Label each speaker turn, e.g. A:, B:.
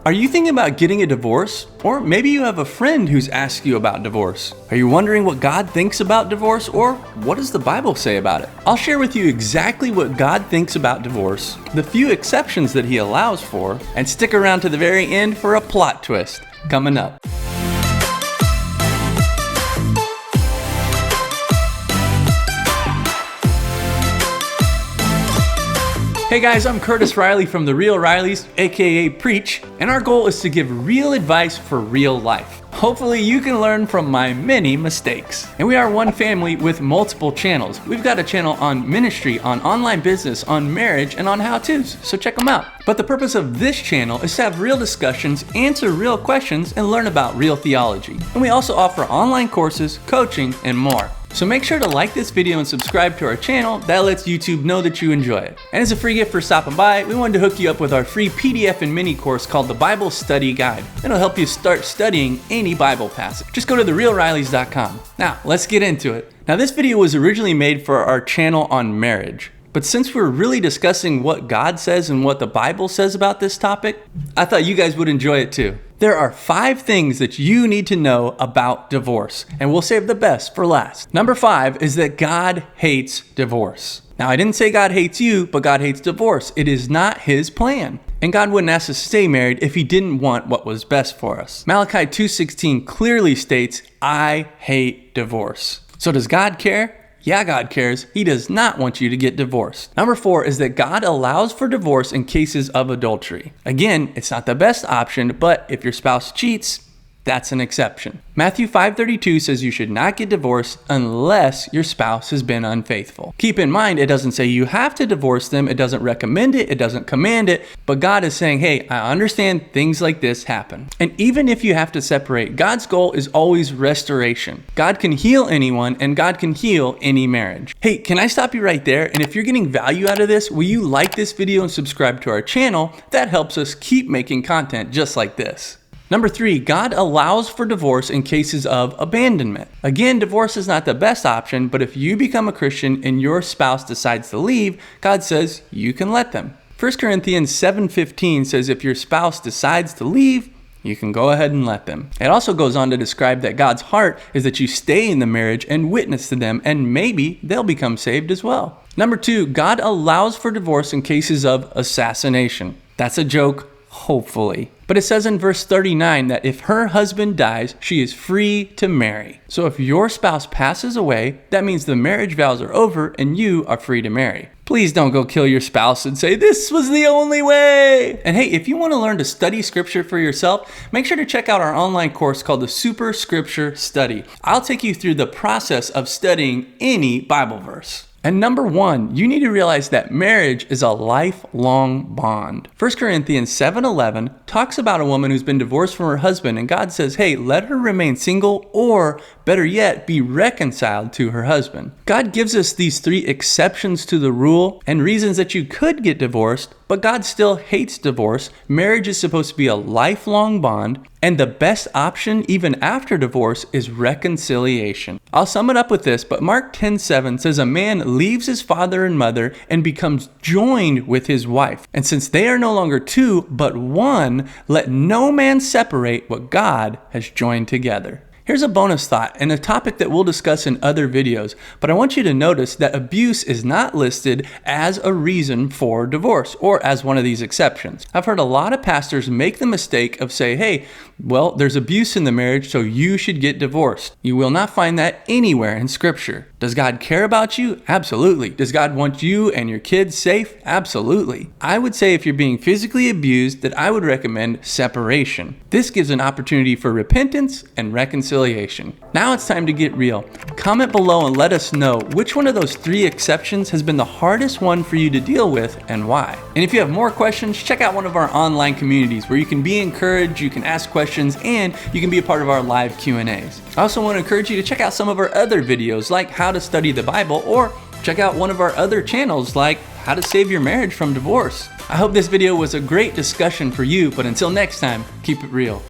A: Are you thinking about getting a divorce? Or maybe you have a friend who's asked you about divorce. Are you wondering what God thinks about divorce, or what does the Bible say about it? I'll share with you exactly what God thinks about divorce, the few exceptions that He allows for, and stick around to the very end for a plot twist coming up. Hey guys, I'm Curtis Riley from The Real Rileys, aka Preach, and our goal is to give real advice for real life. Hopefully you can learn from my many mistakes. And we are one family with multiple channels. We've got a channel on ministry, on online business, on marriage, and on how-tos, so check them out. But the purpose of this channel is to have real discussions, answer real questions, and learn about real theology. And we also offer online courses, coaching, and more. So make sure to like this video and subscribe to our channel. That lets YouTube know that you enjoy it. And as a free gift for stopping by, we wanted to hook you up with our free PDF and mini course called the Bible Study Guide. It'll help you start studying any Bible passage. Just go to therealrileys.com. Now, let's get into it. Now, this video was originally made for our channel on marriage. But since we're really discussing what God says and what the Bible says about this topic, I thought you guys would enjoy it too. There are 5 things that you need to know about divorce, and we'll save the best for last. Number 5 is that God hates divorce. Now, I didn't say God hates you, but God hates divorce. It is not His plan. And God wouldn't ask us to stay married if He didn't want what was best for us. Malachi 2:16 clearly states, I hate divorce. So does God care? Yeah, God cares. He does not want you to get divorced. Number 4 is that God allows for divorce in cases of adultery. Again, it's not the best option, but if your spouse cheats, that's an exception. Matthew 5:32 says you should not get divorced unless your spouse has been unfaithful. Keep in mind, it doesn't say you have to divorce them. It doesn't recommend it. It doesn't command it. But God is saying, hey, I understand things like this happen. And even if you have to separate, God's goal is always restoration. God can heal anyone, and God can heal any marriage. Hey, can I stop you right there? And if you're getting value out of this, will you like this video and subscribe to our channel? That helps us keep making content just like this. Number 3, God allows for divorce in cases of abandonment. Again, divorce is not the best option, but if you become a Christian and your spouse decides to leave, God says you can let them. 1 Corinthians 7:15 says if your spouse decides to leave, you can go ahead and let them. It also goes on to describe that God's heart is that you stay in the marriage and witness to them, and maybe they'll become saved as well. Number 2, God allows for divorce in cases of assassination. That's a joke, hopefully. But it says in verse 39 that if her husband dies, she is free to marry. So if your spouse passes away, that means the marriage vows are over and you are free to marry. Please don't go kill your spouse and say, this was the only way. And hey, if you want to learn to study scripture for yourself, make sure to check out our online course called the Super Scripture Study. I'll take you through the process of studying any Bible verse. And number 1, you need to realize that marriage is a lifelong bond. 1 Corinthians 7:11 talks about a woman who's been divorced from her husband, and God says, hey, let her remain single, or better yet, be reconciled to her husband. God gives us these 3 exceptions to the rule and reasons that you could get divorced, but God still hates divorce. Marriage is supposed to be a lifelong bond, and the best option, even after divorce, is reconciliation. I'll sum it up with this, but Mark 10:7 says a man leaves his father and mother and becomes joined with his wife. And since they are no longer 2, but 1, let no man separate what God has joined together. Here's a bonus thought and a topic that we'll discuss in other videos, but I want you to notice that abuse is not listed as a reason for divorce or as one of these exceptions. I've heard a lot of pastors make the mistake of saying, hey, well, there's abuse in the marriage, so you should get divorced. You will not find that anywhere in Scripture. Does God care about you? Absolutely. Does God want you and your kids safe? Absolutely. I would say if you're being physically abused, that I would recommend separation. This gives an opportunity for repentance and reconciliation. Now it's time to get real. Comment below and let us know which one of those 3 exceptions has been the hardest one for you to deal with and why. And if you have more questions, check out one of our online communities where you can be encouraged, you can ask questions, and you can be a part of our live Q&As. I also want to encourage you to check out some of our other videos like how to study the Bible, or check out one of our other channels like how to save your marriage from divorce. I hope this video was a great discussion for you, but until next time, keep it real.